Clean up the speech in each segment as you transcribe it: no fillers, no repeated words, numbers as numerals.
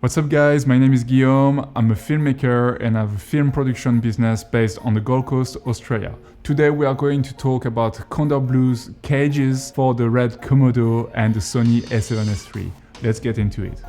What's up guys, my name is Guillaume, I'm a filmmaker and I have a film production business based on the Gold Coast, Australia. Today we are going to talk about Kondor Blue's cages for the RED Komodo and the Sony A7S III. Let's get into it.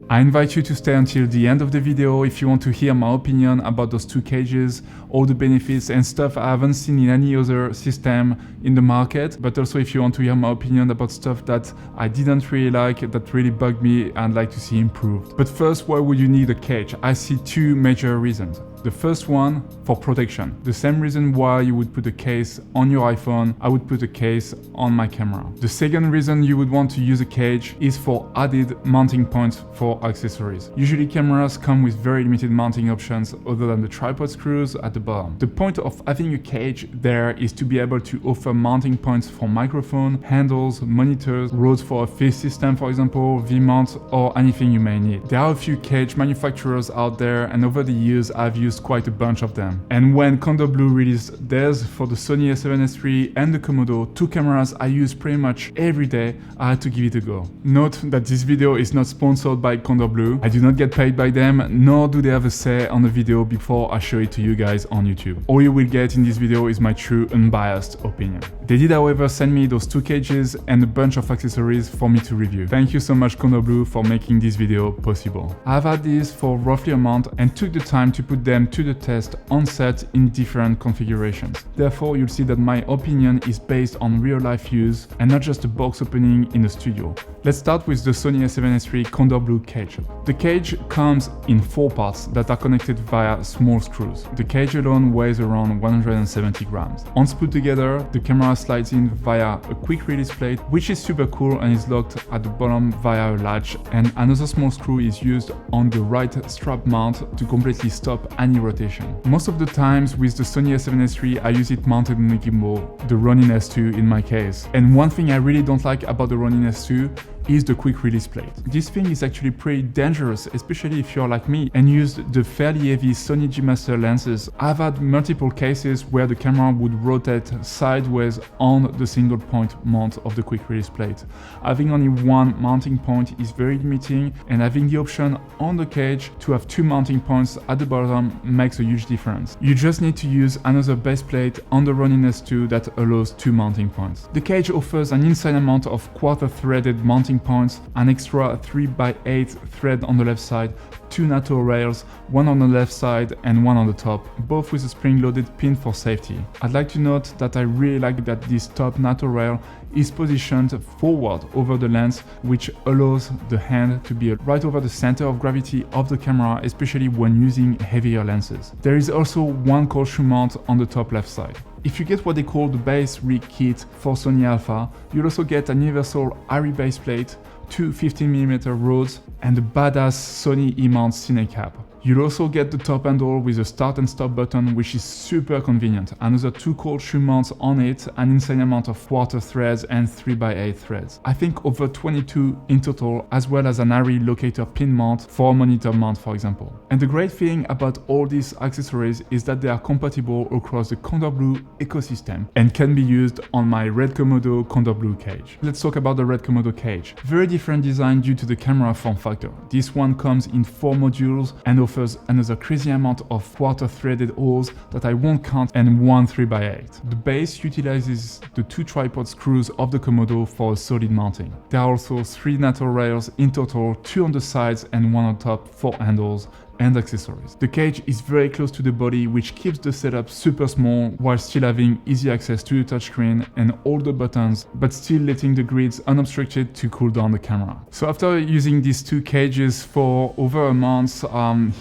I invite you to stay until the end of the video if you want to hear my opinion about those two cages, all the benefits and stuff I haven't seen in any other system in the market, but also if you want to hear my opinion about stuff that I didn't really like, that really bugged me and like to see improved. But first, why would you need a cage? I see two major reasons. The first one, for protection. The same reason why you would put a case on your iPhone, I would put a case on my camera. The second reason you would want to use a cage is for added mounting points for accessories. Usually cameras come with very limited mounting options other than the tripod screws at the bottom. The point of having a cage there is to be able to offer mounting points for microphone, handles, monitors, rods for a face system for example, V-mount or anything you may need. There are a few cage manufacturers out there and over the years I've used quite a bunch of them. And when Kondor Blue released theirs for the Sony A7S III and the Komodo, two cameras I use pretty much every day, I had to give it a go. Note that this video is not sponsored by Kondor Blue. I do not get paid by them, nor do they have a say on the video before I show it to you guys on YouTube. All you will get in this video is my true unbiased opinion. They did however send me those two cages and a bunch of accessories for me to review. Thank you so much Kondor Blue for making this video possible. I've had these for roughly a month and took the time to put them to the test on set in different configurations. Therefore, you'll see that my opinion is based on real life use and not just a box opening in a studio. Let's start with the Sony A7S III Kondor Blue cage. The cage comes in 4 parts that are connected via small screws. The cage alone weighs around 170 grams. Once put together, the camera slides in via a quick release plate, which is super cool and is locked at the bottom via a latch, and another small screw is used on the right strap mount to completely stop any rotation. Most of the times with the Sony A7S III I use it mounted on a gimbal, the Ronin S2 in my case. And one thing I really don't like about the Ronin S2 is the quick release plate. This thing is actually pretty dangerous, especially if you're like me and used the fairly heavy Sony G Master lenses. I've had multiple cases where the camera would rotate sideways on the single point mount of the quick release plate. Having only one mounting point is very limiting, and having the option on the cage to have 2 mounting points at the bottom makes a huge difference. You just need to use another base plate on the Ronin S2 that allows 2 mounting points. The cage offers an insane amount of quarter threaded mounting points, an extra 3x8 thread on the left side, 2 NATO rails, one on the left side and one on the top, both with a spring-loaded pin for safety. I'd like to note that I really like that this top NATO rail is positioned forward over the lens, which allows the hand to be right over the center of gravity of the camera, especially when using heavier lenses. There is also one cold shoe mount on the top left side. If you get what they call the base rig kit for Sony Alpha, you'll also get a universal ARRI base plate, 2 15mm rods and a badass Sony E-mount cine cap. You'll also get the top handle with a start and stop button, which is super convenient. Another 2 cold shoe mounts on it, an insane amount of quarter threads and 3x8 threads. I think over 22 in total, as well as an ARRI locator pin mount for a monitor mount for example. And the great thing about all these accessories is that they are compatible across the Kondor Blue ecosystem and can be used on my RED Komodo Kondor Blue cage. Let's talk about the RED Komodo cage. Very different design due to the camera form factor. This one comes in 4 modules and offers another crazy amount of quarter threaded holes that I won't count and one 3x8. The base utilizes the 2 tripod screws of the Komodo for a solid mounting. There are also 3 NATO rails in total, 2 on the sides and 1 on top for handles and accessories. The cage is very close to the body, which keeps the setup super small while still having easy access to the touchscreen and all the buttons, but still letting the grids unobstructed to cool down the camera. So after using these 2 cages for over a month,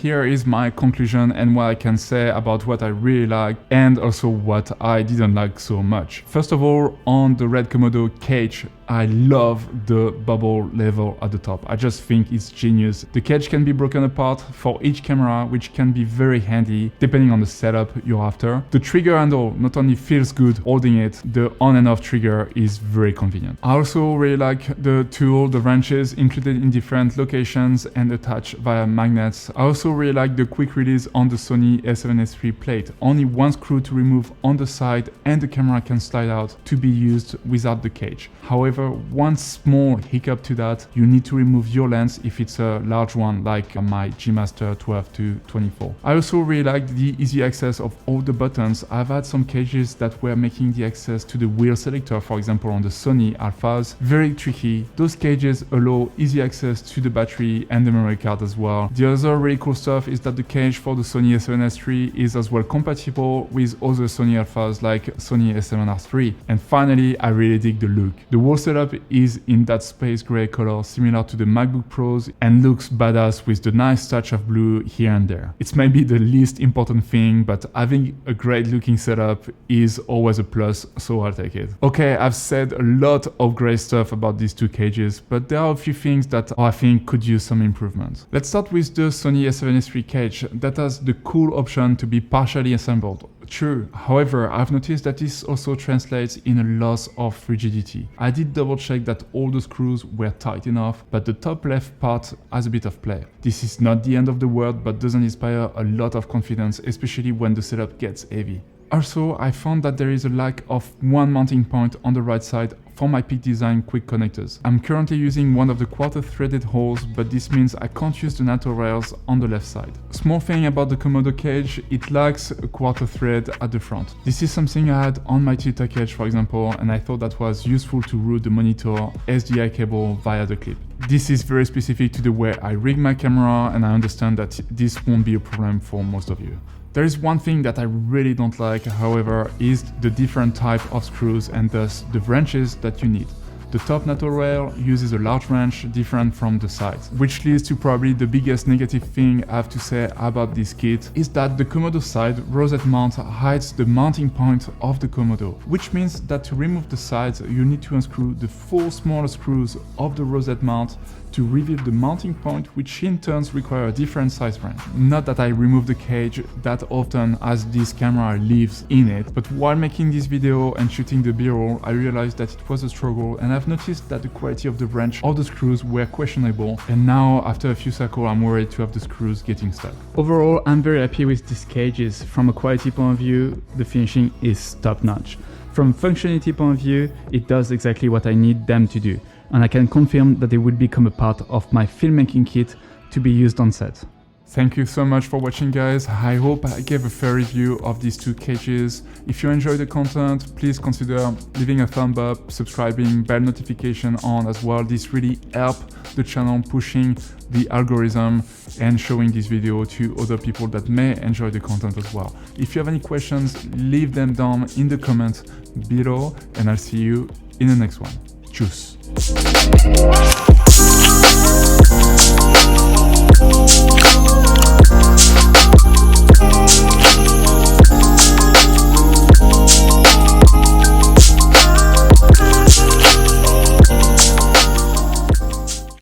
here is my conclusion and what I can say about what I really like and also what I didn't like so much. First of all, on the RED Komodo cage, I love the bubble level at the top. I just think it's genius. The cage can be broken apart for each camera, which can be very handy depending on the setup you're after. The trigger handle not only feels good holding it, the on and off trigger is very convenient. I also really like the tool, the wrenches included in different locations and attached via magnets. I also really like the quick release on the Sony A7S3 plate. Only one screw to remove on the side and the camera can slide out to be used without the cage. However, one small hiccup to that, you need to remove your lens if it's a large one like my G Master 12-24. I also really like the easy access of all the buttons. I've had some cages that were making the access to the wheel selector, for example on the Sony Alphas, very tricky. Those cages allow easy access to the battery and the memory card as well. The other really cool stuff is that the cage for the Sony A7S3 is as well compatible with other Sony Alphas like Sony A7R3. And finally, I really dig the look. The whole setup is in that space gray color similar to the MacBook Pros and looks badass with the nice touch of blue here and there. It's maybe the least important thing, but having a great looking setup is always a plus, so I'll take it. Okay, I've said a lot of great stuff about these two cages, but there are a few things that I think could use some improvement. Let's start with the Sony A7S3 cage that has the cool option to be partially assembled. True, however, I've noticed that this also translates in a loss of rigidity. I did double check that all the screws were tight enough, but the top left part has a bit of play. This is not the end of the world, but doesn't inspire a lot of confidence, especially when the setup gets heavy. Also, I found that there is a lack of one mounting point on the right side for my Peak Design quick connectors. I'm currently using one of the quarter threaded holes, but this means I can't use the NATO rails on the left side. Small thing about the Komodo cage, it lacks a quarter thread at the front. This is something I had on my Tilta cage, for example, and I thought that was useful to route the monitor SDI cable via the clip. This is very specific to the way I rig my camera, and I understand that this won't be a problem for most of you. There is one thing that I really don't like, however, is the different type of screws and thus the wrenches that you need. The top NATO rail uses a large wrench different from the sides, which leads to probably the biggest negative thing I have to say about this kit is that the Komodo side rosette mount hides the mounting point of the Komodo, which means that to remove the sides you need to unscrew the 4 smaller screws of the rosette mount to reveal the mounting point, which in turn require a different size wrench. Not that I remove the cage that often as this camera lives in it, but while making this video and shooting the B-roll, I realized that it was a struggle, and I've noticed that the quality of the wrench of the screws were questionable, and now after a few cycles I'm worried to have the screws getting stuck. Overall, I'm very happy with these cages. From a quality point of view, the finishing is top notch. From a functionality point of view, it does exactly what I need them to do, and I can confirm that they will become a part of my filmmaking kit to be used on set. Thank you so much for watching, guys. I hope I gave a fair review of these two cages. If you enjoy the content, please consider leaving a thumb up, subscribing, bell notification on as well. This really helps the channel pushing the algorithm and showing this video to other people that may enjoy the content as well. If you have any questions, leave them down in the comments below, and I'll see you in the next one. Tschüss.